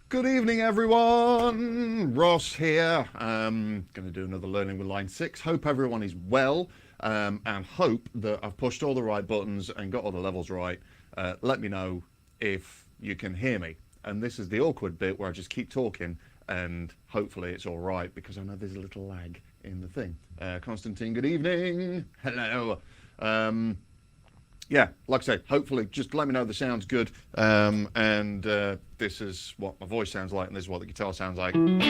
Good evening, everyone. Ross here. Going to do another Learning with Line 6. Hope everyone is well, and hope that I've pushed all the right buttons and got all the levels right. Let me know if you can hear me. And this is the awkward bit where I just keep talking, and hopefully it's all right, because I know there's a little lag in the thing. Constantine, good evening. Hello. Yeah, like I said, hopefully just let me know the sound's good. This is what my voice sounds like, and this is what the guitar sounds like. And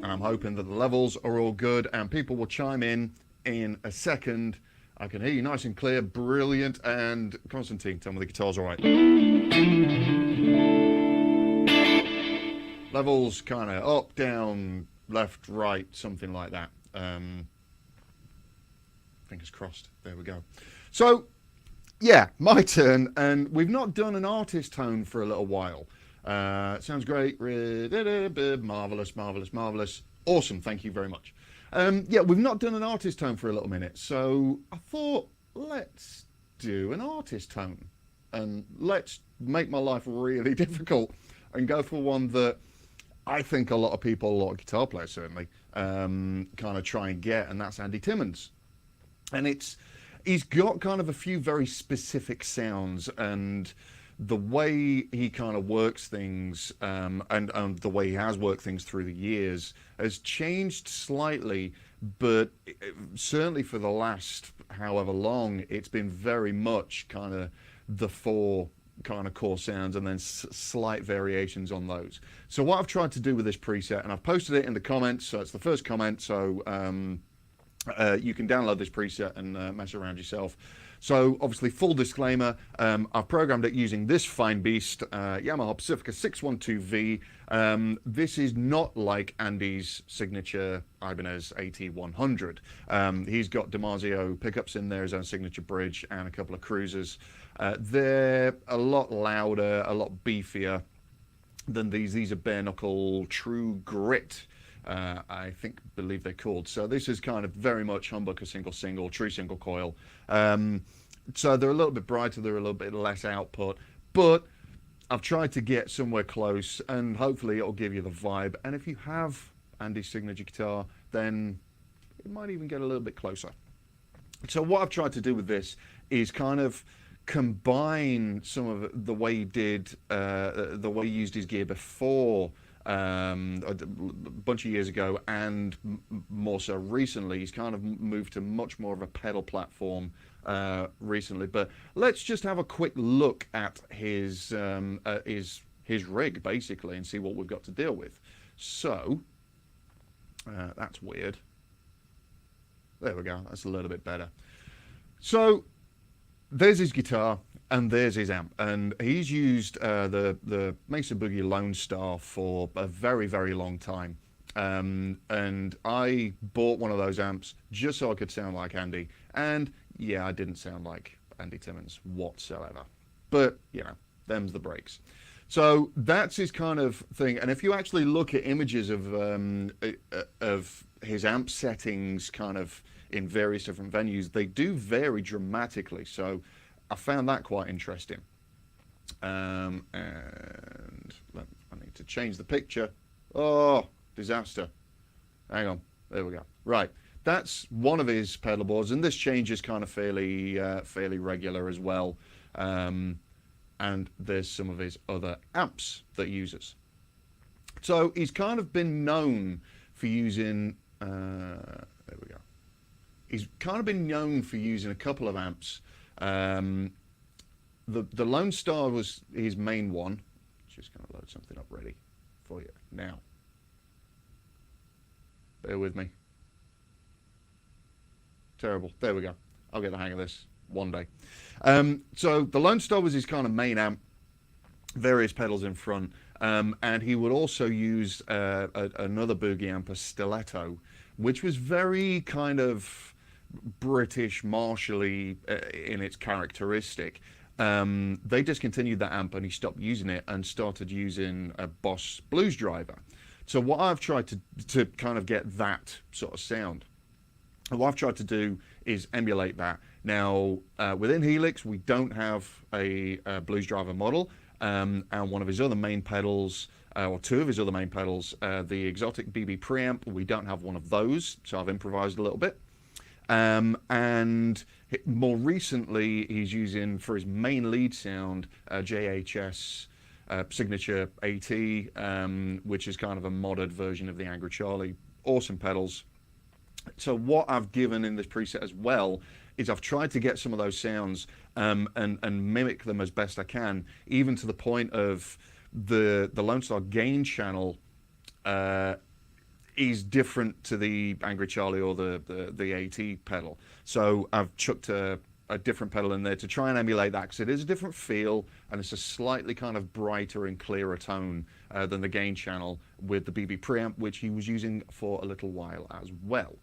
I'm hoping that the levels are all good, and people will chime in a second. I can hear you nice and clear, brilliant. And Constantine, tell me the guitar's all right. Levels kind of up, down, left, right, something like that. Fingers crossed. There we go. So, yeah, my turn, and we've not done an artist tone for a little while. Sounds great. Marvelous, marvelous, marvelous. Awesome. Thank you very much. Yeah, we've not done an artist tone for a little minute, so I thought, let's do an artist tone, and let's make my life really difficult and go for one that I think a lot of people, a lot of guitar players certainly, kind of try and get, and that's Andy Timmons. And he's got kind of a few very specific sounds, and the way he kind of works things, and the way he has worked things through the years has changed slightly, but certainly for the last however long, it's been very much kind of the four kind of core sounds and then slight variations on those. So what I've tried to do with this preset, and I've posted it in the comments, so it's the first comment, so you can download this preset and mess around yourself. So obviously, full disclaimer, I've programmed it using this fine beast, Yamaha Pacifica 612V. This is not like Andy's signature Ibanez AT100. He's got DiMarzio pickups in there, his own signature bridge, and a couple of cruisers. They're a lot louder, a lot beefier than these. These are bare knuckle true grit, I believe they're called. So this is kind of very much humbucker single, true single coil. So they're a little bit brighter, they're a little bit less output, but I've tried to get somewhere close, and hopefully it'll give you the vibe. And if you have Andy's signature guitar, then it might even get a little bit closer. So what I've tried to do with this is kind of combine some of the way he did, the way he used his gear before, a bunch of years ago, and more so recently. He's kind of moved to much more of a pedal platform recently. But let's just have a quick look at his rig basically and see what we've got to deal with. So that's weird. There we go. That's a little bit better. So there's his guitar, and there's his amp, and he's used the Mesa Boogie Lone Star for a very, very long time. And I bought one of those amps just so I could sound like Andy. And yeah, I didn't sound like Andy Timmons whatsoever. But, you know, them's the breaks. So that's his kind of thing. And if you actually look at images of his amp settings kind of in various different venues, they do vary dramatically. So I found that quite interesting. And I need to change the picture. Oh, disaster. Hang on. There we go. Right. That's one of his pedal boards, and this changes kind of fairly regular as well. And there's some of his other amps that he uses. So he's kind of been known for using, there we go. He's kind of been known for using a couple of amps. The Lone Star was his main one. Just going to load something up ready for you now. Bear with me. Terrible. There we go. I'll get the hang of this one day. So the Lone Star was his kind of main amp, various pedals in front, and he would also use another boogie amp, a Stiletto, which was very kind of British martially in its characteristic. They discontinued that amp, and he stopped using it and started using a Boss Blues Driver. So what I've tried to kind of get that sort of sound. And what I've tried to do is emulate that. Now, within Helix, we don't have a Blues Driver model. and one of his other main pedals, or two of his other main pedals, the exotic Bb Preamp. We don't have one of those, so I've improvised a little bit. And more recently, he's using, for his main lead sound, JHS Signature AT, which is kind of a modded version of the Angry Charlie. Awesome pedals. So what I've given in this preset as well is I've tried to get some of those sounds and mimic them as best I can, even to the point of the Lone Star gain channel is different to the Angry Charlie or the AT pedal. So I've chucked a different pedal in there to try and emulate that, because it is a different feel and it's a slightly kind of brighter and clearer tone than the gain channel with the Bb Preamp, which he was using for a little while as well.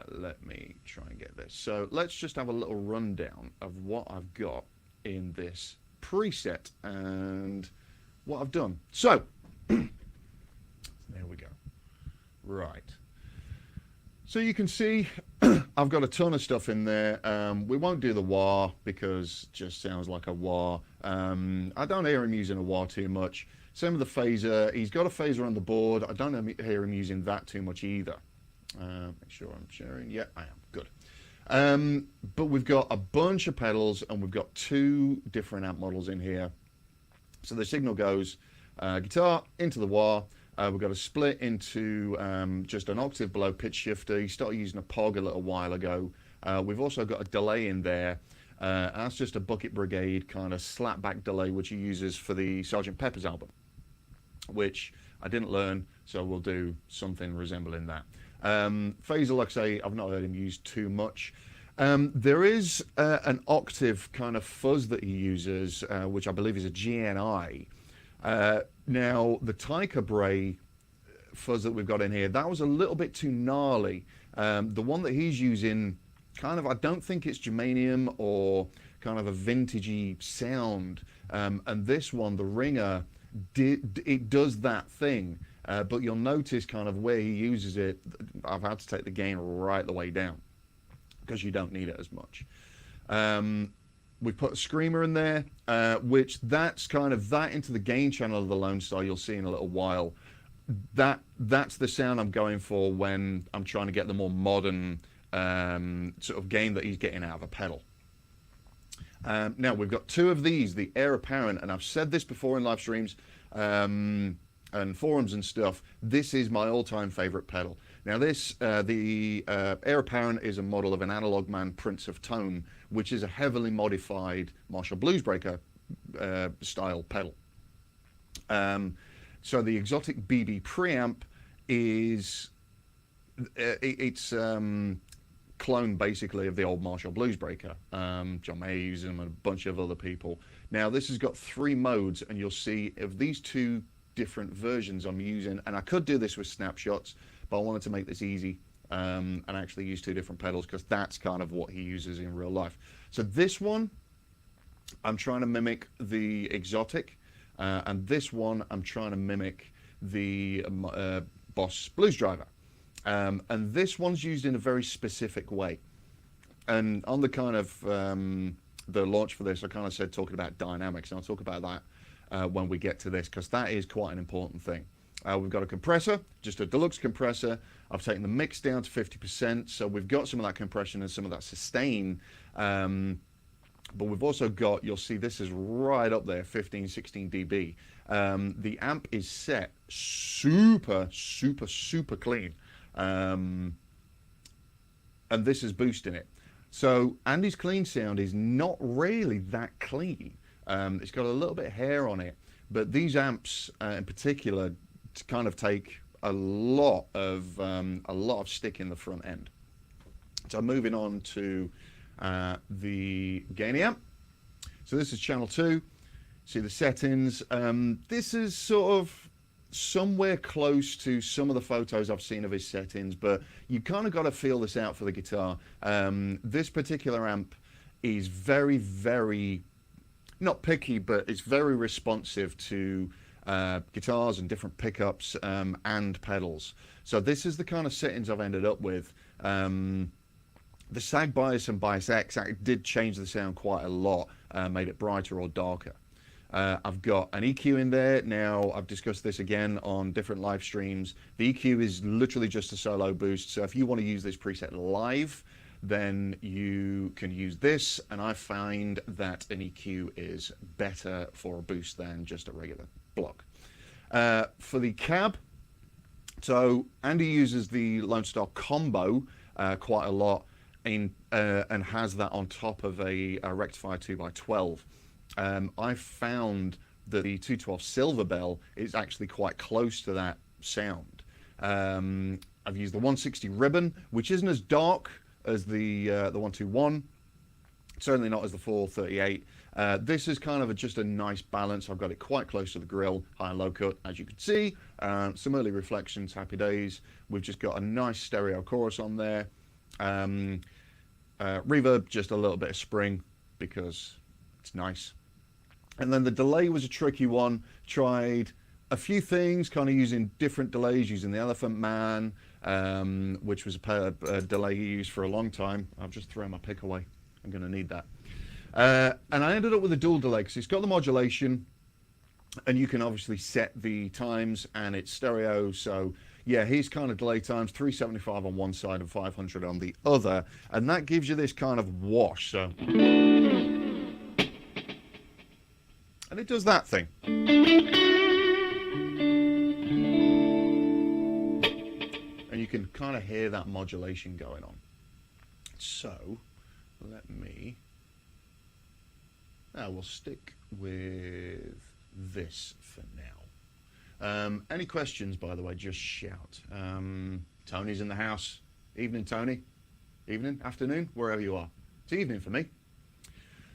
Let me try and get this. So let's just have a little rundown of what I've got in this preset and what I've done. So there we go. Right. So you can see I've got a ton of stuff in there. We won't do the wah because it just sounds like a wah. I don't hear him using a wah too much. Same with the phaser. He's got a phaser on the board. I don't hear him using that too much either. Make sure I'm sharing. Yeah, I am. Good. But we've got a bunch of pedals and we've got two different amp models in here. So the signal goes guitar into the wah. We've got a split into just an octave below pitch shifter. He started using a POG a little while ago. We've also got a delay in there. And that's just a Bucket Brigade kind of slapback delay, which he uses for the Sgt. Pepper's album, which I didn't learn, so we'll do something resembling that. Phaser, like I say, I've not heard him use too much. There is an octave kind of fuzz that he uses, which I believe is a GNI. Now, the Tyker Bray fuzz that we've got in here, that was a little bit too gnarly. The one that he's using, kind of, I don't think it's germanium or kind of a vintagey sound. And this one, the Ringer, it does that thing. But you'll notice kind of where he uses it, I've had to take the gain right the way down because you don't need it as much. We put a screamer in there, which that's kind of that into the gain channel of the Lone Star you'll see in a little while. That's the sound I'm going for when I'm trying to get the more modern sort of gain that he's getting out of a pedal. Now we've got two of these, the Heir Apparent, and I've said this before in live streams and forums and stuff. This is my all-time favorite pedal. Now this, the Heir Apparent is a model of an Analog Man Prince of Tone, which is a heavily modified Marshall Bluesbreaker style pedal. So the exotic Bb Preamp is, it's clone basically of the old Marshall Bluesbreaker. John Mayer uses them and a bunch of other people. Now this has got three modes, and you'll see of these two different versions I'm using, and I could do this with snapshots, but I wanted to make this easy and actually use two different pedals because that's kind of what he uses in real life. So this one, I'm trying to mimic the exotic, and this one I'm trying to mimic the Boss Blues Driver. And this one's used in a very specific way. And on the kind of the launch for this, I kind of said talking about dynamics, and I'll talk about that when we get to this, because that is quite an important thing. We've got a compressor, just a deluxe compressor. I've taken the mix down to 50%, so we've got some of that compression and some of that sustain. But we've also got, you'll see this is right up there, 15, 16 dB. The amp is set super, super, super clean. And this is boosting it. So Andy's clean sound is not really that clean. It's got a little bit of hair on it, but these amps in particular kind of take a lot of stick in the front end. So moving on to the gain amp. So this is channel 2. See the settings. This is sort of somewhere close to some of the photos I've seen of his settings, but you kind of got to feel this out for the guitar. This particular amp is very, very, not picky, but it's very responsive to guitars and different pickups and pedals. So this is the kind of settings I've ended up with. The sag bias and bias X did change the sound quite a lot, made it brighter or darker. I've got an EQ in there. Now, I've discussed this again on different live streams. The EQ is literally just a solo boost. So if you want to use this preset live, then you can use this. And I find that an EQ is better for a boost than just a regular block. For the cab, so Andy uses the Lone Star combo quite a lot and has that on top of a rectifier 2x12. I found that the 212 Silver Bell is actually quite close to that sound. I've used the 160 Ribbon, which isn't as dark as the 121, certainly not as the 438. This is kind of just a nice balance. I've got it quite close to the grill, high and low cut, as you can see. Some early reflections, happy days. We've just got a nice stereo chorus on there. Reverb, just a little bit of spring because it's nice. And then the delay was a tricky one. Tried a few things, kind of using different delays, using the Elephant Man, which was a delay you used for a long time. I've just thrown my pick away. I'm going to need that. And I ended up with a dual delay because it's got the modulation, and you can obviously set the times, and it's stereo. So yeah, here's kind of delay times, 375 on one side and 500 on the other, and that gives you this kind of wash. So, and it does that thing. And you can kind of hear that modulation going on. So let me, we'll stick with this for now. Any questions, by the way, just shout. Tony's in the house. Evening, Tony. Evening, afternoon, wherever you are. It's evening for me.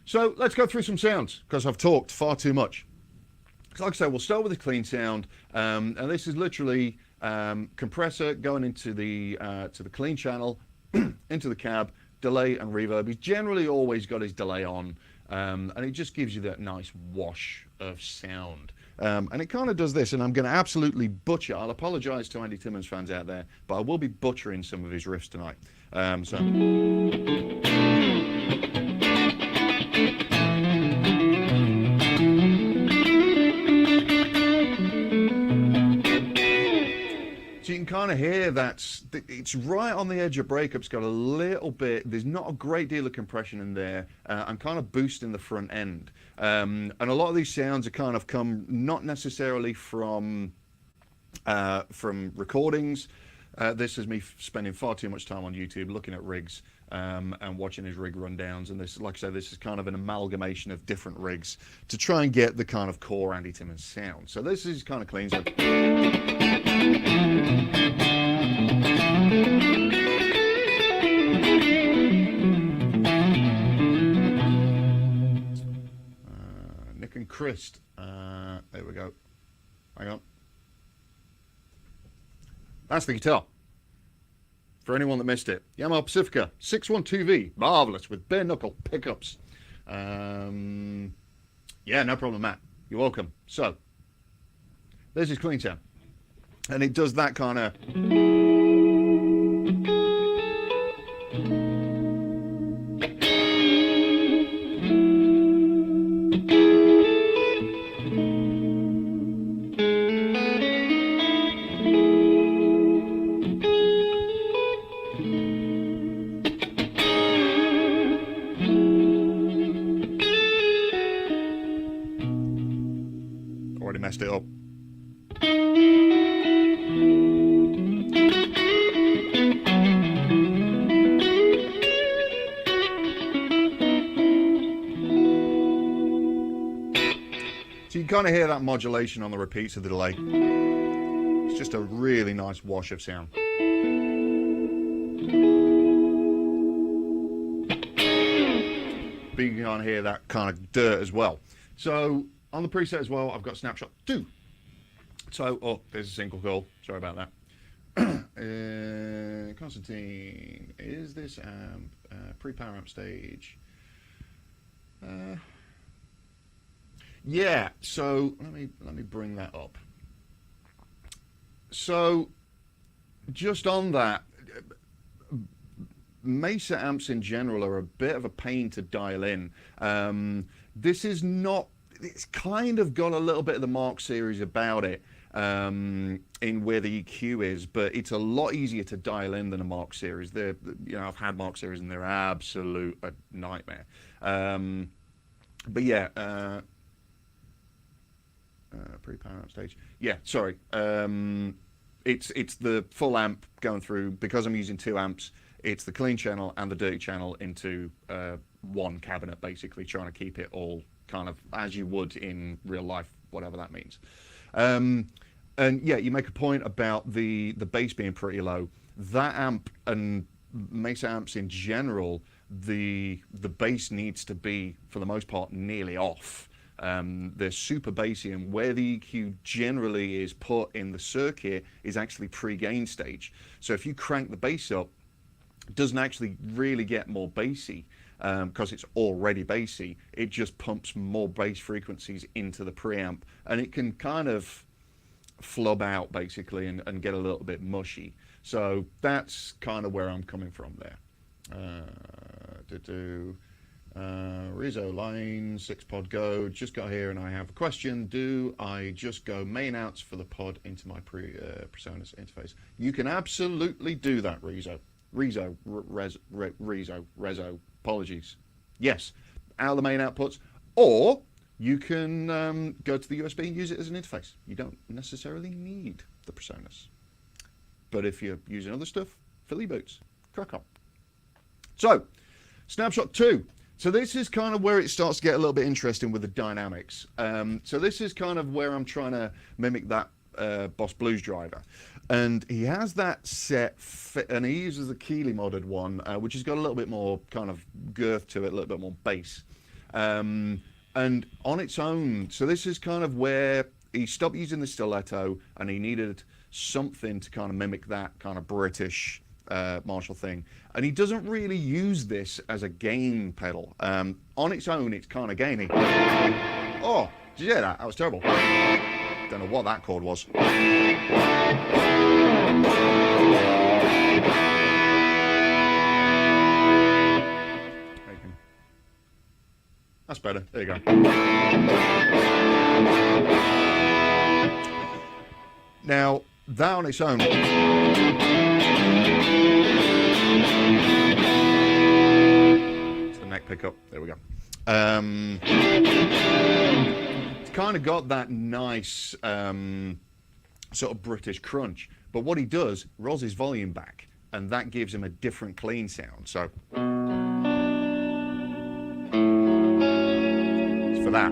So let's go through some sounds, because I've talked far too much. So like I say, we'll start with a clean sound, and this is literally compressor going into the to the clean channel, into the cab, delay and reverb. He's generally always got his delay on, and it just gives you that nice wash of sound. And it kind of does this, and I'm going to absolutely butcher. I'll apologize to Andy Timmons fans out there, but I will be butchering some of his riffs tonight. So you can kind of hear that it's right on the edge of breakup. It's got a little bit, there's not a great deal of compression in there. I'm kind of boosting the front end. And a lot of these sounds are kind of come not necessarily from recordings. This is me spending far too much time on YouTube looking at rigs and watching his rig rundowns. And this, like I said, this is kind of an amalgamation of different rigs to try and get the kind of core Andy Timmons sound. So this is kind of clean. So Nick and Chris, there we go. Hang on. That's the guitar. For anyone that missed it, Yamaha Pacifica 612V, marvelous with bare knuckle pickups. Yeah, no problem, Matt. You're welcome. So there's his clean sound, and it does that kind of. Already messed it up. So you can kind of hear that modulation on the repeats of the delay. It's just a really nice wash of sound. But you can kind of hear that kind of dirt as well. So on the preset as well, I've got Snapshot 2. So, oh, there's a single call. Sorry about that. Constantine, is this amp pre-power amp stage? Yeah. So let me bring that up. So, just on that, Mesa amps in general are a bit of a pain to dial in. This is not. it's kind of got a little bit of the Mark series about it in where the EQ is, but it's a lot easier to dial in than a Mark series. I've had Mark series and they're absolute a nightmare. But yeah, pre-power amp stage. Yeah, sorry. It's the full amp going through, because I'm using 2 amps. It's the clean channel and the dirty channel into one cabinet, basically trying to keep it all kind of as you would in real life, whatever that means. And yeah, you make a point about the bass being pretty low. That amp and Mesa amps in general, the bass needs to be, for the most part, nearly off. They're super bassy, and where the EQ generally is put in the circuit is actually pre-gain stage. So if you crank the bass up, it doesn't actually really get more bassy because it's already bassy. It just pumps more bass frequencies into the preamp, and it can kind of flub out basically and get a little bit mushy. So that's kind of where I'm coming from there. Rizzo line 6-pod go. Just got here and I have a question. Do I just go main outs for the pod into my PreSonus interface? You can absolutely do that, Rezo. Rezo. Apologies. Yes, out of the main outputs, or you can go to the USB and use it as an interface. You don't necessarily need the PreSonus. But if you're using other stuff, fill your boots. Crack on. So, Snapshot 2. So this is kind of where it starts to get a little bit interesting with the dynamics. So this is kind of where I'm trying to mimic that Boss Blues driver. And he has that set, and he uses the Keeley modded one, which has got a little bit more kind of girth to it, a little bit more bass. And on its own, so this is kind of where he stopped using the stiletto, and he needed something to kind of mimic that kind of British Marshall thing. And he doesn't really use this as a gain pedal. On its own, it's kind of gainy. Oh, did you hear that? That was terrible. Don't know what that chord was. That's better. There you go. Now, that on its own. It's the neck pickup. There we go. It's kind of got that nice sort of British crunch. But what he does, rolls his volume back, and that gives him a different clean sound. So, it's for that.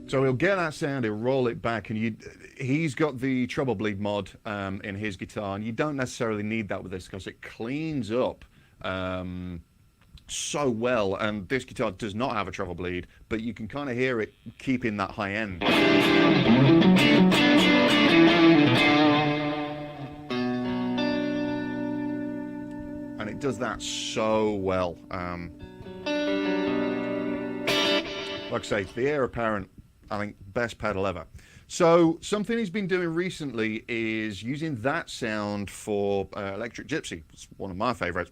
So he'll get that sound, he'll roll it back, and he's got the treble bleed mod in his guitar, and you don't necessarily need that with this because it cleans up so well. And this guitar does not have a treble bleed, but you can kind of hear it keeping that high end. And it does that so well. Like I say, the Heir Apparent, I think, best pedal ever. So something he's been doing recently is using that sound for Electric Gypsy. It's one of my favorites.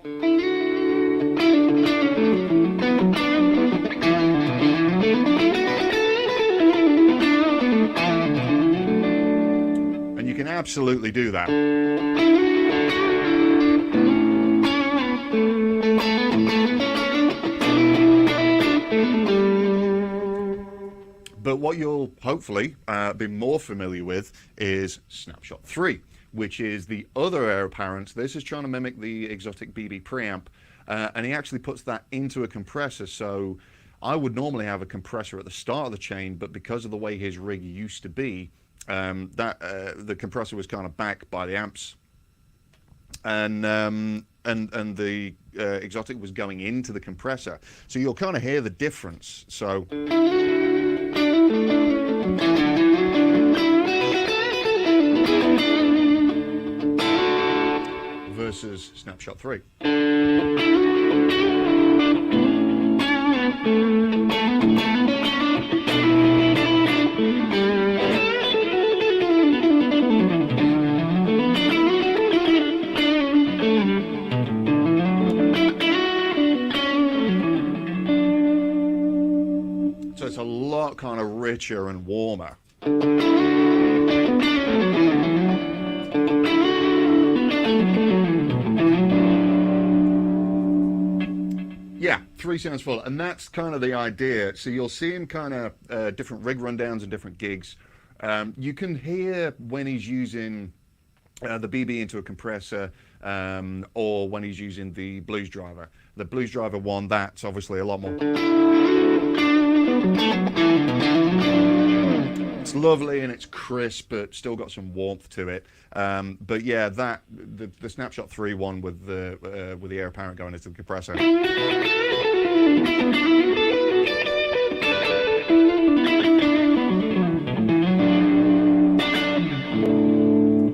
And you can absolutely do that. But what you'll hopefully be more familiar with is Snapshot 3, which is the other Heir Apparent. This is trying to mimic the exotic Bb Preamp, and he actually puts that into a compressor. So I would normally have a compressor at the start of the chain, but because of the way his rig used to be, the compressor was kind of back by the amps, and the exotic was going into the compressor. So you'll kind of hear the difference. So. Versus Snapshot 3. richer and warmer. Yeah, 3 sounds full, and that's kind of the idea. So you'll see him kind of different rig rundowns and different gigs. You can hear when he's using the BB into a compressor, or when he's using the blues driver. The blues driver one, that's obviously a lot more. It's lovely and it's crisp, but still got some warmth to it. But yeah, that the Snapshot 3 one with the air apparent going into the compressor.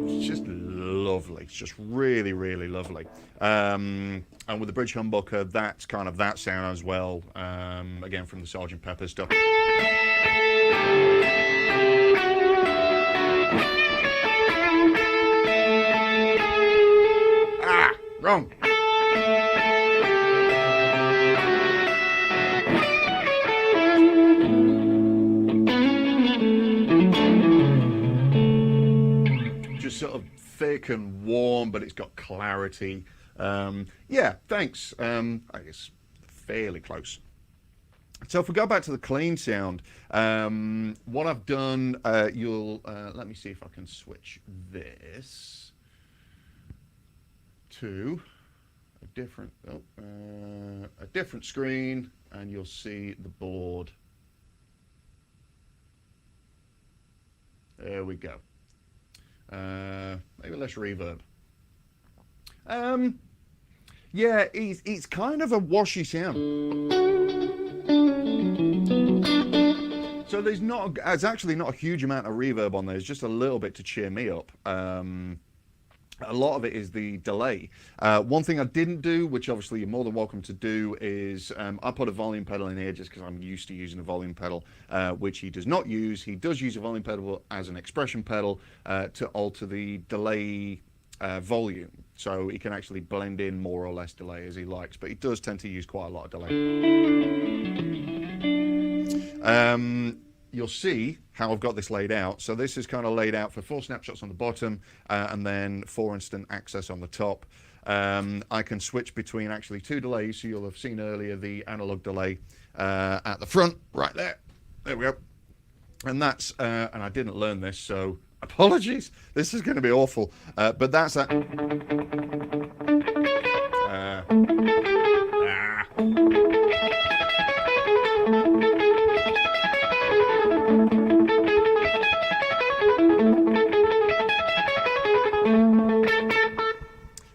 It's just lovely. It's just really, really lovely. And with the bridge humbucker, that's kind of that sound as well. Again, from the Sgt. Pepper stuff. Wrong. Just sort of thick and warm, but it's got clarity. Yeah, thanks. I guess fairly close. So if we go back to the clean sound, what I've done, let me see if I can switch this to a different screen, and you'll see the board. There we go. Maybe less reverb. Yeah, it's kind of a washy sound. So there's actually not a huge amount of reverb on there. It's just a little bit to cheer me up. A lot of it is the delay. One thing I didn't do, which obviously you're more than welcome to do, is I put a volume pedal in here just because I'm used to using a volume pedal, which he does not use. He does use a volume pedal as an expression pedal to alter the delay volume. So he can actually blend in more or less delay as he likes, but he does tend to use quite a lot of delay. You'll see how I've got this laid out. So this is kind of laid out for 4 snapshots on the bottom and then 4 instant access on the top. I can switch between actually 2 delays. So you'll have seen earlier the analog delay at the front, right there. There we go. And that's, and I didn't learn this, so apologies. This is going to be awful. But that's that.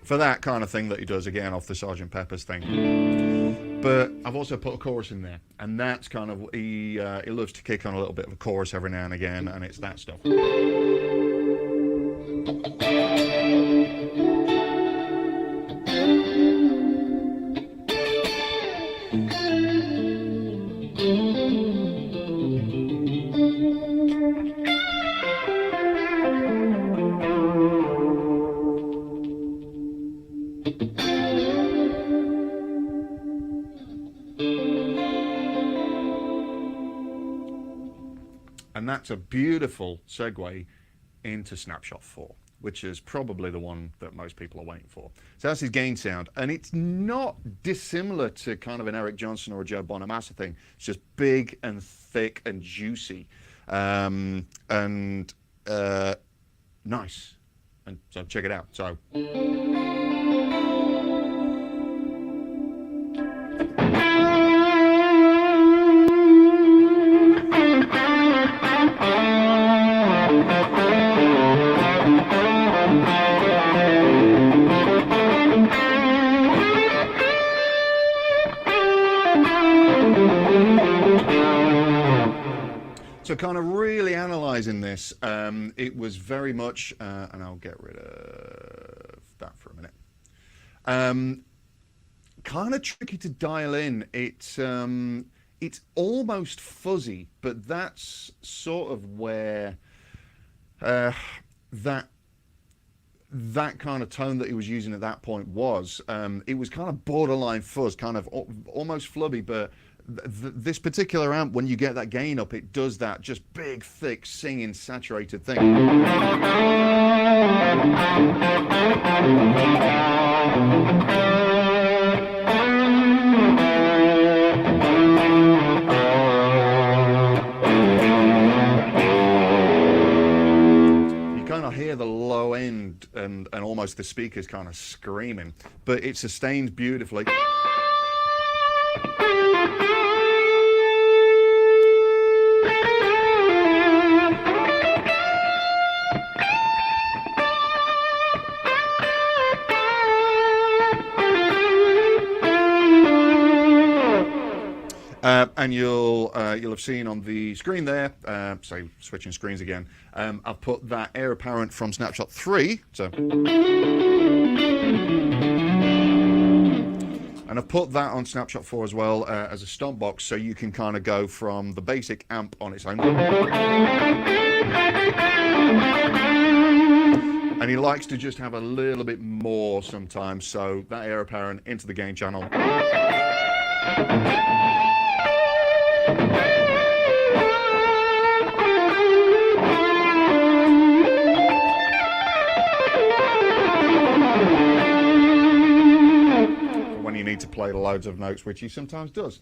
For that kind of thing that he does, again, off the Sgt. Pepper's thing. But I've also put a chorus in there, and that's kind of, he loves to kick on a little bit of a chorus every now and again, and it's that stuff. And that's a beautiful segue into Snapshot 4, which is probably the one that most people are waiting for. So that's his gain sound, and it's not dissimilar to kind of an Eric Johnson or a Joe Bonamassa thing. It's just big and thick and juicy, and nice. And so check it out. So. So kind of really analysing this, it was very much, and I'll get rid of that for a minute, kind of tricky to dial in. It's almost fuzzy, but that's sort of where that kind of tone that he was using at that point was. It was kind of borderline fuzz, kind of almost flubby, but this particular amp, when you get that gain up, it does that just big, thick, singing, saturated thing. Hear the low end and almost the speakers kind of screaming, but it sustains beautifully. And you'll have seen on the screen there, so switching screens again, I've put that Air Apparent from Snapshot 3, and I've put that on Snapshot 4 as well as a stomp box, so you can kind of go from the basic amp on its own. And he likes to just have a little bit more sometimes, so that Air Apparent into the gain channel. When you need to play loads of notes, which he sometimes does.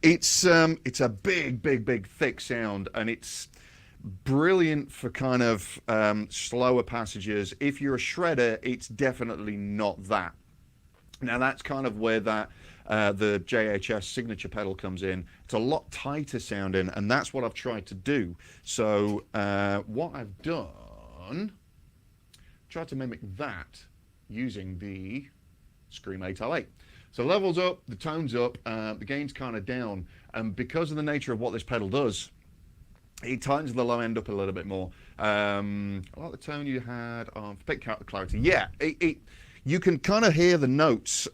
It's a big, thick sound, and it's brilliant for kind of slower passages. If you're a shredder, it's definitely not that. Now that's kind of where that the JHS signature pedal comes in. It's a lot tighter sounding, and that's what I've tried to do. So what I've done, tried to mimic that using the Scream 808. So levels up, the tone's up, the gain's kind of down, and because of the nature of what this pedal does, it tightens the low end up a little bit more. I like the tone you had on pick clarity. Yeah, you can kind of hear the notes.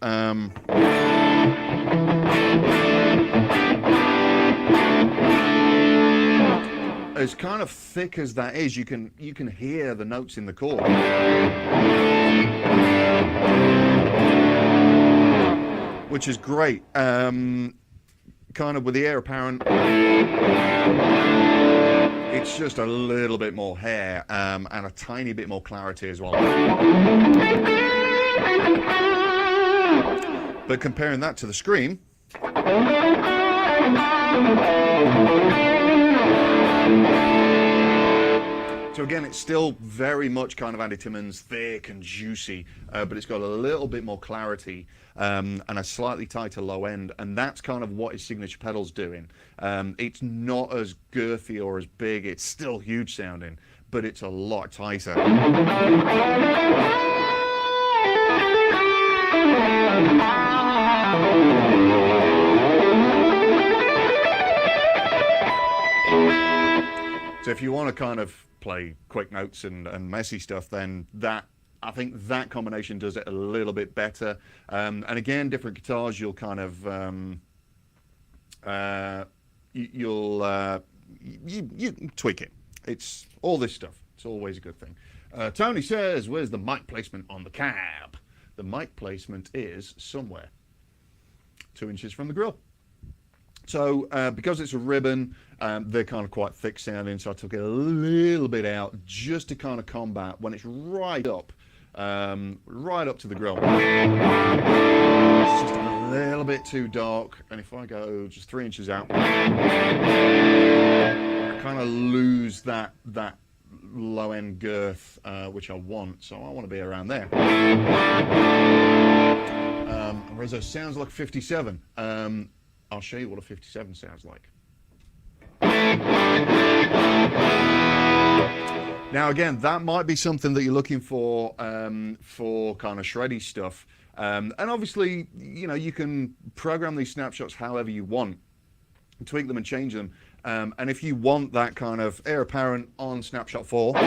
As kind of thick as that is, you can hear the notes in the chord, which is great. Kind of with the Air Apparent, it's just a little bit more hair and a tiny bit more clarity as well. But comparing that to the Scream, so again, it's still very much kind of Andy Timmons, thick and juicy, but it's got a little bit more clarity and a slightly tighter low end, and that's kind of what his signature pedal's doing. It's not as girthy or as big, it's still huge sounding, but it's a lot tighter. So if you want to kind of play quick notes and messy stuff, then I think that combination does it a little bit better. And again, different guitars, you'll kind of you tweak it. It's all this stuff. It's always a good thing. Tony says, "Where's the mic placement on the cab?" The mic placement is somewhere 2 inches from the grill. So because it's a ribbon, they're kind of quite thick sounding, so I took it a little bit out just to kind of combat when it's right up to the grill. It's just a little bit too dark, and if I go just 3 inches out, I kind of lose that low end girth, which I want, so I want to be around there. Rizzo sounds like 57. I'll show you what a 57 sounds like. Now again, that might be something that you're looking for kind of shreddy stuff. And obviously, you know, you can program these snapshots however you want, tweak them and change them. And if you want that kind of Air Apparent on Snapshot 4,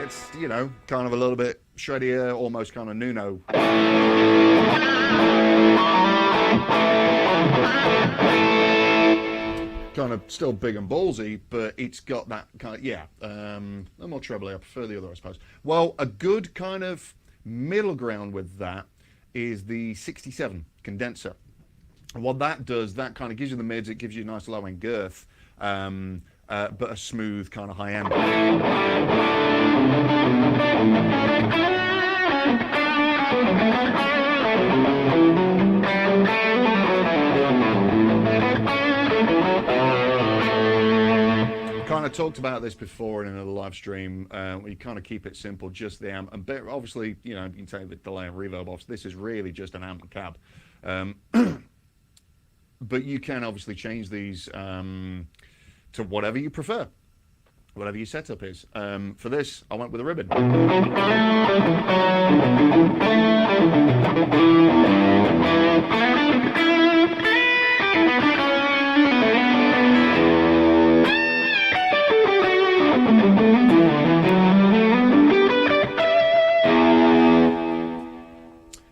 it's, you know, kind of a little bit shreddier, almost kind of Nuno. Kind of still big and ballsy, but it's got that kind of, yeah, a more trebly. I prefer the other, I suppose. Well, a good kind of middle ground with that is the 67 condenser. And what that does, that kind of gives you the mids, it gives you a nice low end girth, but a smooth kind of high end. Kind of talked about this before in another live stream. You kind of keep it simple, just the amp, and obviously, you know, you can take the delay and reverb off. This is really just an amp and cab, but you can obviously change these to whatever you prefer, whatever your setup is. For this, I went with a ribbon.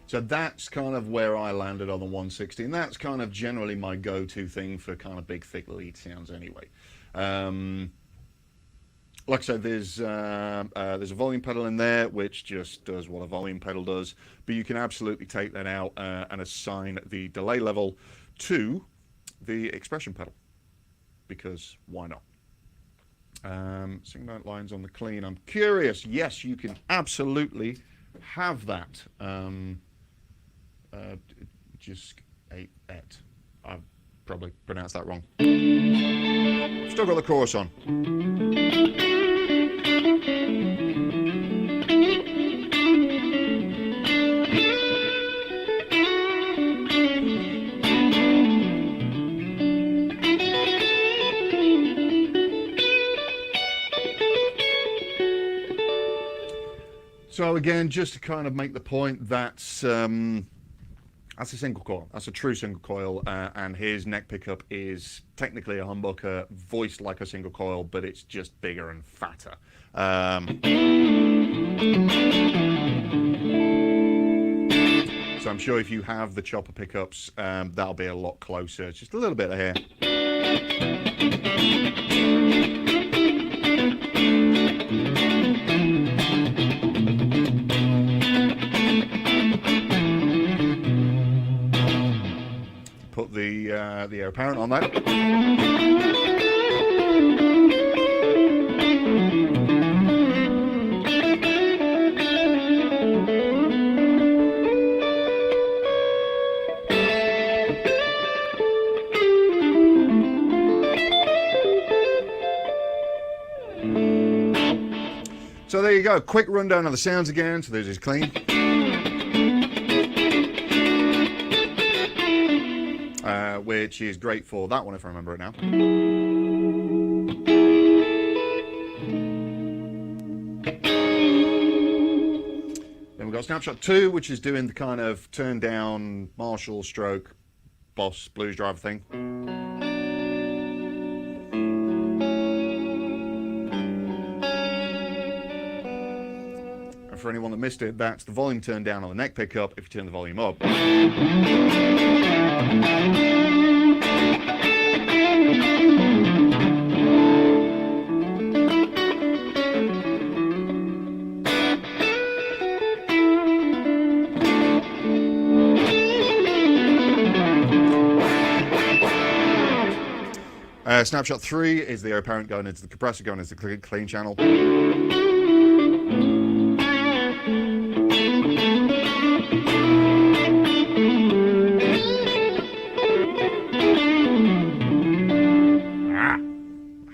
So that's kind of where I landed on the 160, and that's kind of generally my go-to thing for kind of big, thick lead sounds anyway. Like I said, there's a volume pedal in there, which just does what a volume pedal does, but you can absolutely take that out and assign the delay level to the expression pedal, because why not? Single note lines on the clean. I'm curious. Yes, you can absolutely have that. Just et. I've probably pronounced that wrong. Still got the chorus on. So again, just to kind of make the point, that's a single coil. That's a true single coil, and his neck pickup is technically a humbucker, voiced like a single coil, but it's just bigger and fatter. So I'm sure if you have the chopper pickups, that'll be a lot closer. It's just a little bit of hair. Put the air apparent on that. So there you go. Quick rundown of the sounds again. So there's his clean. Which is great for that one, if I remember it now. Then we've got Snapshot 2, which is doing the kind of turn down Marshall stroke Boss blues driver thing. And for anyone that missed it, that's the volume turned down on the neck pickup if you turn the volume up. Snapshot 3 is the air apparent going into the compressor, going into the clean channel.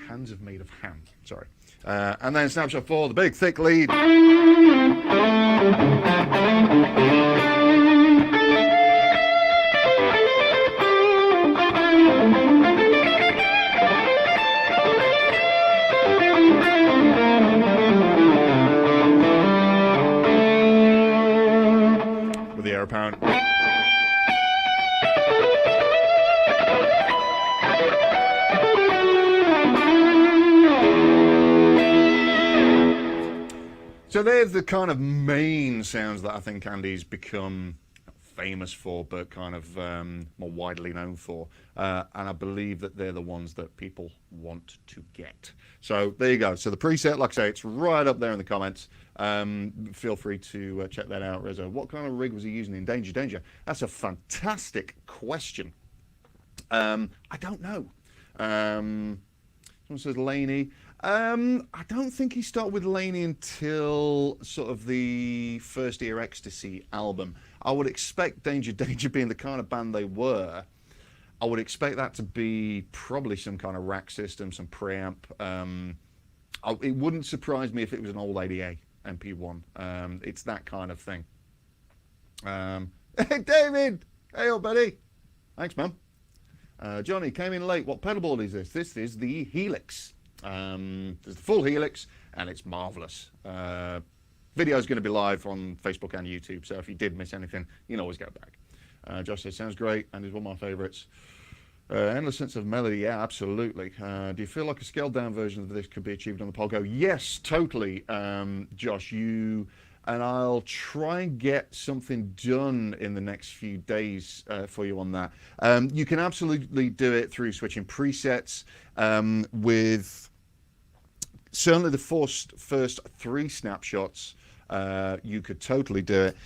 Hands of made of ham, sorry. And then Snapshot 4, the big thick lead. With the air apparent. So there's the kind of main sounds that I think Andy's become famous for, but kind of more widely known for. And I believe that they're the ones that people want to get. So there you go. So the preset, like I say, it's right up there in the comments. Feel free to check that out, Reza. What kind of rig was he using in Danger? That's a fantastic question. I don't know. Someone says Laney. I don't think he started with Laney until sort of the first Ear Ecstasy album. I would expect Danger being the kind of band they were. I would expect that to be probably some kind of rack system, some preamp. It wouldn't surprise me if it was an old ADA MP1. It's that kind of thing. Hey, David! Hey, old buddy. Thanks, man. Johnny came in late. What pedal board is this? This is the Helix. There's the full Helix, and it's marvelous. Video is going to be live on Facebook and YouTube, so if you did miss anything, you can always go back. Josh says, sounds great, and is one of my favorites. Endless sense of melody, yeah, absolutely. Do you feel like a scaled down version of this could be achieved on the Pogo? Yes, totally, Josh. And I'll try and get something done in the next few days for you on that. You can absolutely do it through switching presets with certainly the first 3 snapshots. You could totally do it.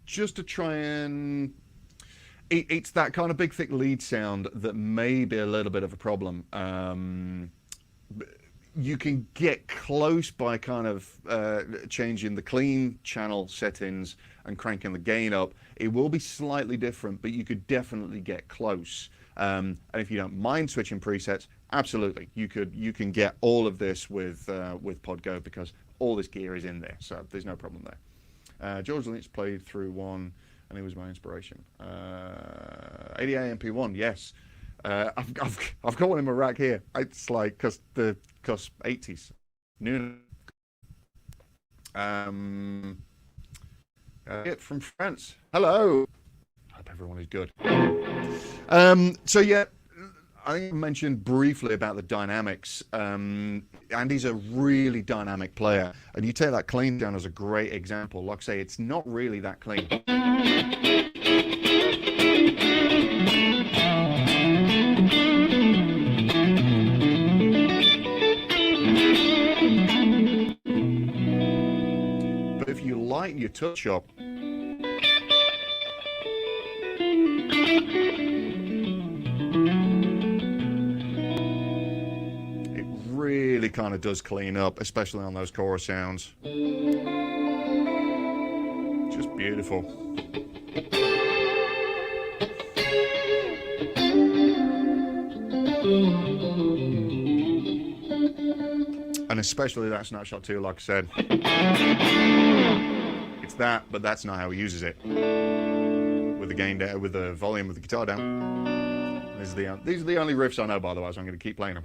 Just to try and... It's that kind of big, thick lead sound that may be a little bit of a problem. You can get close by kind of changing the clean channel settings and cranking the gain up. It will be slightly different, but you could definitely get close. And if you don't mind switching presets, absolutely, you can get all of this with Podgo, because all this gear is in there, so there's no problem there. George Lynch played through one, and he was my inspiration. ADA MP1, yes. I've got one in my rack here. It's like cause 80s. New. It from France. Hello. Hope everyone is good. So yeah, I think I mentioned briefly about the dynamics. Andy's a really dynamic player, and you take that clean down as a great example. Like I say, it's not really that clean. But if you lighten your touch up, really kind of does clean up, especially on those chorus sounds. Just beautiful. And especially that Snapshot 2, like I said. It's that, but that's not how he uses it. With the gain down, with the volume of the guitar down. These are the only riffs I know, by the way, so I'm going to keep playing them.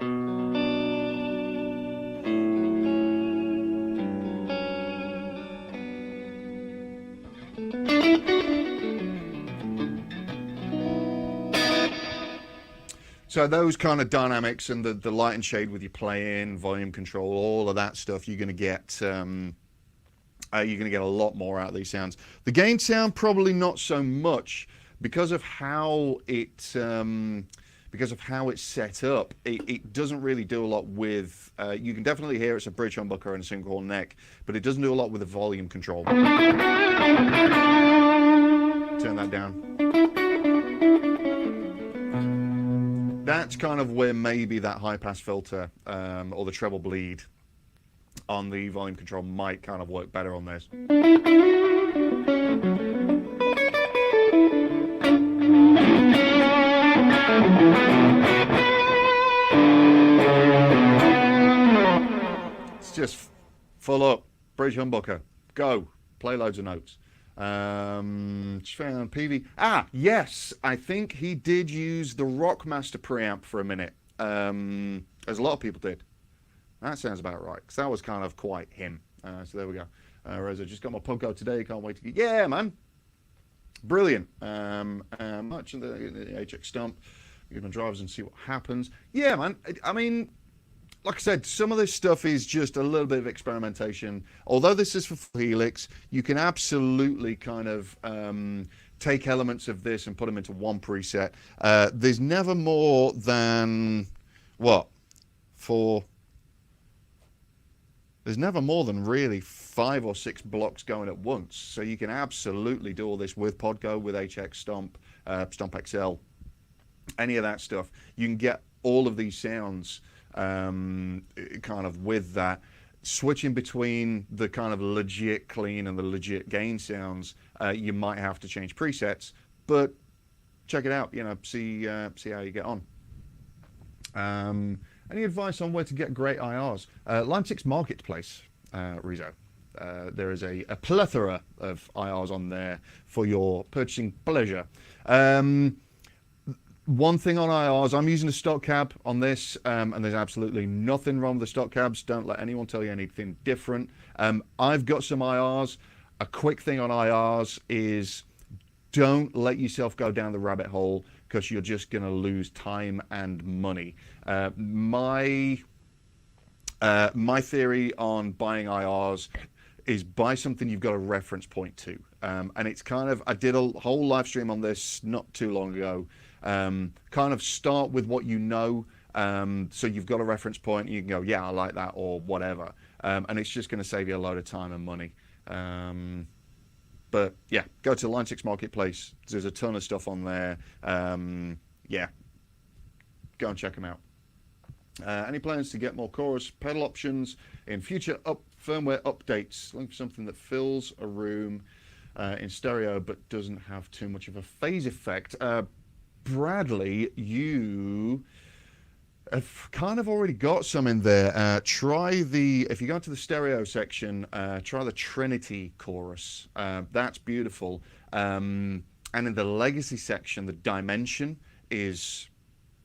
So those kind of dynamics and the light and shade with your playing, volume control, all of that stuff, you're going to get a lot more out of these sounds. The gain sound probably not so much because of how it's set up. It doesn't really do a lot with. You can definitely hear it's a bridge humbucker and a single horn neck, but it doesn't do a lot with the volume control. Turn that down. That's kind of where maybe that high pass filter or the treble bleed on the volume control might kind of work better on this. It's just full up, bridge humbucker, go, play loads of notes. PV. Yes, I think he did use the Rockmaster preamp for a minute, as a lot of people did. That sounds about right, because that was kind of quite him. So there we go. Reza, just got my Podgo today, can't wait to get... Yeah, man. Brilliant. Much of the HX stump. Give my drivers and see what happens. Yeah, man. I mean, like I said, some of this stuff is just a little bit of experimentation. Although this is for Helix, you can absolutely kind of take elements of this and put them into one preset. There's never more than, there's never more than really 5 or 6 blocks going at once. So you can absolutely do all this with Podgo, with HX Stomp, Stomp XL, any of that stuff. You can get all of these sounds kind of with that. Switching between the kind of legit clean and the legit gain sounds, you might have to change presets, but check it out, see how you get on. Any advice on where to get great IRs? Line 6 Marketplace, Rezo. There is a plethora of IRs on there for your purchasing pleasure. One thing on IRs, I'm using a stock cab on this, and there's absolutely nothing wrong with the stock cabs. Don't let anyone tell you anything different. I've got some IRs. A quick thing on IRs is don't let yourself go down the rabbit hole, because you're just going to lose time and money. My theory on buying IRs is buy something you've got a reference point to. And it's kind of, I did a whole live stream on this not too long ago. Kind of start with what you know, so you've got a reference point and you can go, yeah, I like that, or whatever, and it's just going to save you a load of time and money. But yeah, go to Line 6 Marketplace. There's a ton of stuff on there. Yeah, go and check them out. Any plans to get more chorus pedal options in future firmware updates? Looking for something that fills a room in stereo but doesn't have too much of a phase effect. Bradley, you have kind of already got some in there. If you go to the stereo section, try the Trinity chorus. That's beautiful. And in the legacy section, the Dimension is,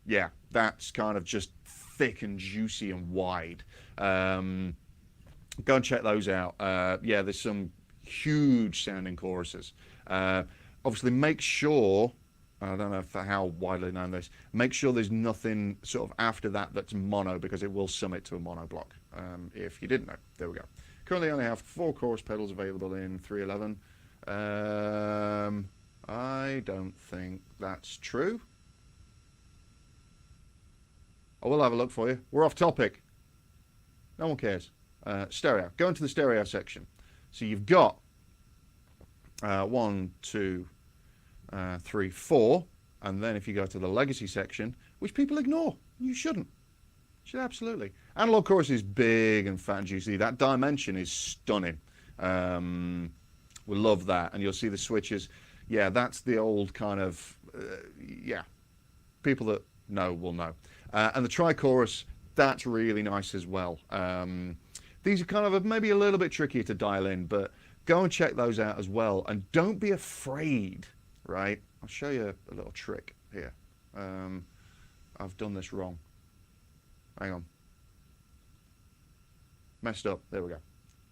yeah, that's kind of just thick and juicy and wide. Go and check those out. Yeah, there's some huge sounding choruses. Obviously, make sure, I don't know how widely known this, make sure there's nothing sort of after that that's mono, because it will sum it to a mono block. If you didn't know, there we go. Currently only have 4 chorus pedals available in 311. I don't think that's true. I will have a look for you. We're off topic. No one cares. Stereo. Go into the stereo section. So you've got 1, 2, 3, 4, and then if you go to the legacy section, which people ignore, you shouldn't. You should absolutely. Analog chorus is big and fat and juicy. That Dimension is stunning. We love that, and you'll see the switches. Yeah, that's the old kind of yeah. People that know will know. And the tri-chorus, that's really nice as well. These are kind of maybe a little bit trickier to dial in, but go and check those out as well. And don't be afraid, right? I'll show you a little trick here. I've done this wrong. Hang on. Messed up. There we go.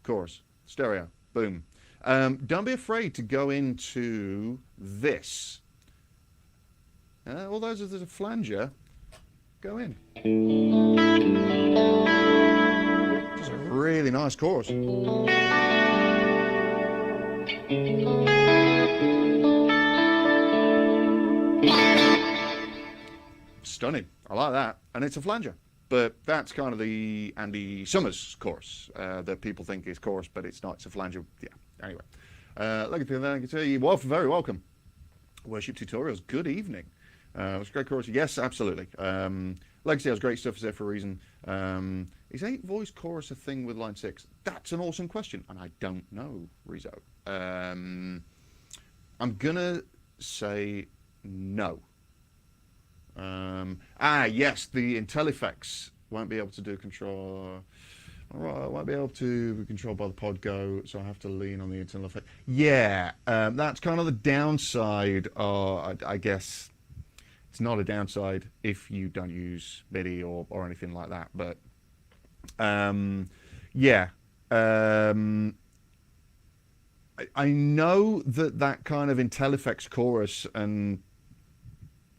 Chorus. Stereo. Boom. Don't be afraid to go into this. Although there's a flanger, go in. It's a really nice chorus. Stunning. I like that. And it's a flanger. But that's kind of the Andy Summers chorus that people think is chorus, but it's not. It's a flanger. Yeah. Anyway. Well, very welcome. Worship Tutorials. Good evening. It was a great chorus. Yes, absolutely. Legacy has great stuff. Is there for a reason? Is 8-voice chorus a thing with Line 6? That's an awesome question, and I don't know, Rezo. I'm gonna say no. Yes, the IntelliFX won't be able to do control. Won't be able to be controlled by the Podgo, so I have to lean on the IntelliFX. Yeah, that's kind of the downside. I guess it's not a downside if you don't use MIDI or anything like that. But yeah, I know that kind of IntelliFX chorus, and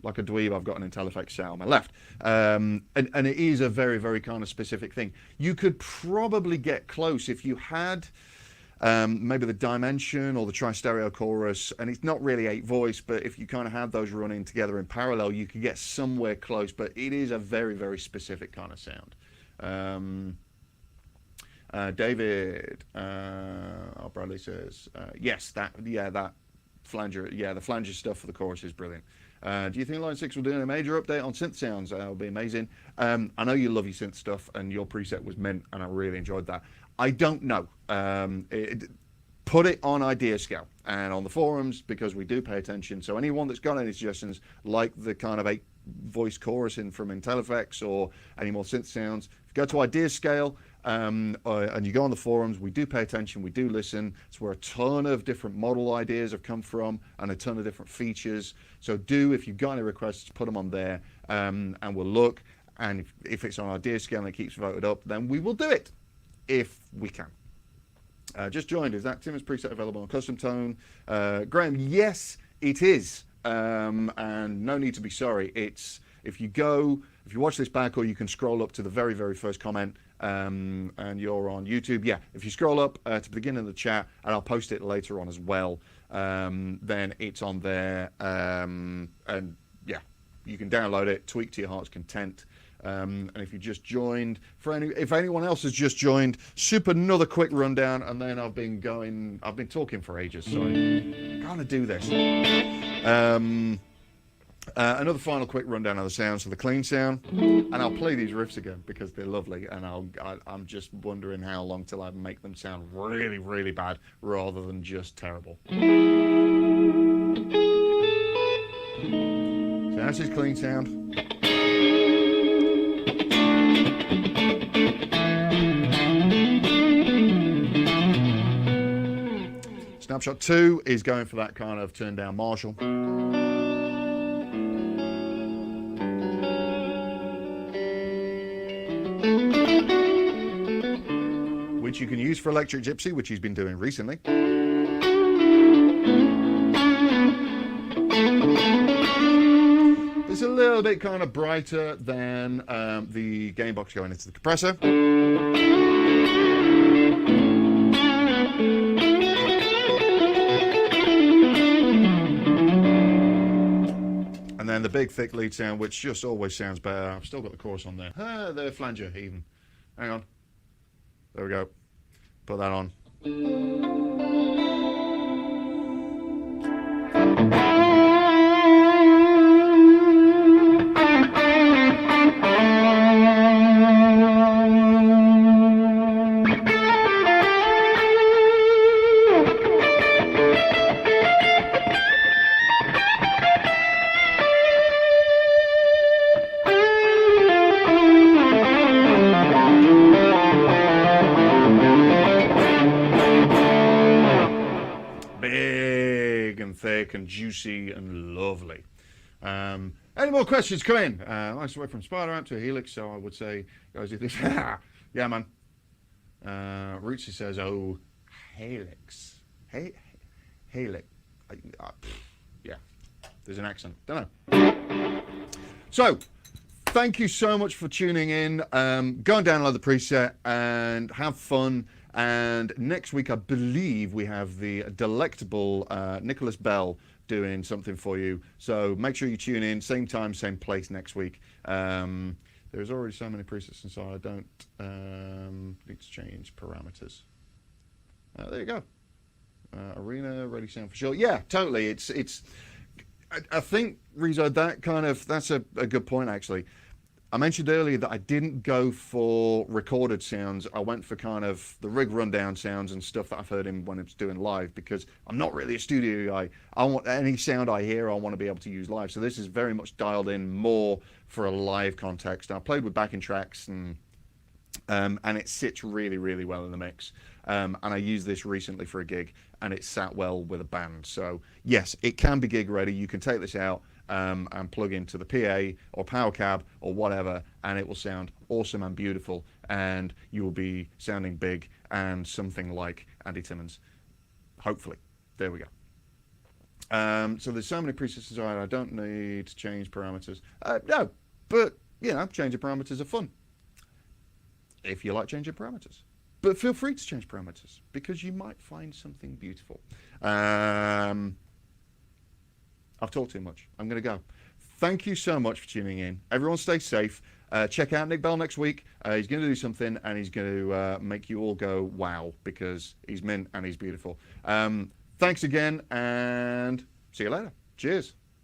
like a dweeb, I've got an IntelliFX set on my left, and it is a very, very kind of specific thing. You could probably get close if you had maybe the dimension or the tri-stereo chorus, and it's not really 8 voice, but if you kind of have those running together in parallel, you can get somewhere close, but it is a very, very specific kind of sound. David, Bradley says, yes, that flanger, the flanger stuff for the chorus is brilliant. Do you think Line 6 will do a major update on synth sounds? That'll be amazing. I know you love your synth stuff, and your preset was mint, and I really enjoyed that. I don't know. Put it on idea scale and on the forums, because we do pay attention. So anyone that's got any suggestions, like the kind of 8 voice chorus in from IntelliFX or any more synth sounds, if you go to idea scale and you go on the forums, we do pay attention, we do listen. It's where a ton of different model ideas have come from and a ton of different features. So if you've got any requests, put them on there, and we'll look. And if it's on idea scale and it keeps voted up, then we will do it if we can. Just joined. Is that Timmons preset available on custom tone? Graham, yes, it is. And no need to be sorry. It's if you watch this back, or you can scroll up to the very, very first comment, and you're on YouTube. Yeah, if you scroll up to the beginning of the chat, and I'll post it later on as well, then it's on there. And yeah, you can download it, tweak to your heart's content. And if you just joined, if anyone else has just joined, another quick rundown, and then I've been talking for ages, so I'm gonna do this. Another final quick rundown of the sounds, so the clean sound, and I'll play these riffs again because they're lovely, and I'm just wondering how long till I make them sound really, really bad rather than just terrible. So that's his clean sound. Snapshot 2 is going for that kind of turn down Marshall. Which you can use for Electric Gypsy, which he's been doing recently. It's a little bit kind of brighter than the gain box going into the compressor. And then the big thick lead sound, which just always sounds better. I've still got the chorus on there. The flanger even. Hang on. There we go. Put that on. And juicy and lovely. Any more questions? Come in. Nice way from Spider Amp to a Helix, so I would say, guys, do this. Yeah, man. Rootsy says, oh, Helix. Helix. Yeah, there's an accent. Don't know. So, thank you so much for tuning in. Go and download the preset and have fun. And next week, I believe we have the delectable Nicholas Bell doing something for you. So make sure you tune in, same time, same place next week. There's already so many presets inside. I don't need to change parameters. There you go. Arena ready sound for sure. Yeah, totally. I think, Rezo, that's a good point actually. I mentioned earlier that I didn't go for recorded sounds. I went for kind of the rig rundown sounds and stuff that I've heard him when it's doing live, because I'm not really a studio guy. I want any sound I hear, I want to be able to use live. So this is very much dialed in more for a live context. I played with backing tracks and it sits really, really well in the mix. And I used this recently for a gig, and it sat well with a band. So yes, it can be gig ready. You can take this out and plug into the PA or power cab or whatever, and it will sound awesome and beautiful, and you will be sounding big and something like Andy Timmons, hopefully. There we go. So there's so many presets inside, I don't need to change parameters. No, but you know, changing parameters are fun if you like changing parameters. But feel free to change parameters because you might find something beautiful. I've talked too much. I'm going to go. Thank you so much for tuning in. Everyone stay safe. Check out Nick Bell next week. He's going to do something and he's going to make you all go wow because he's mint and he's beautiful. Thanks again and see you later. Cheers.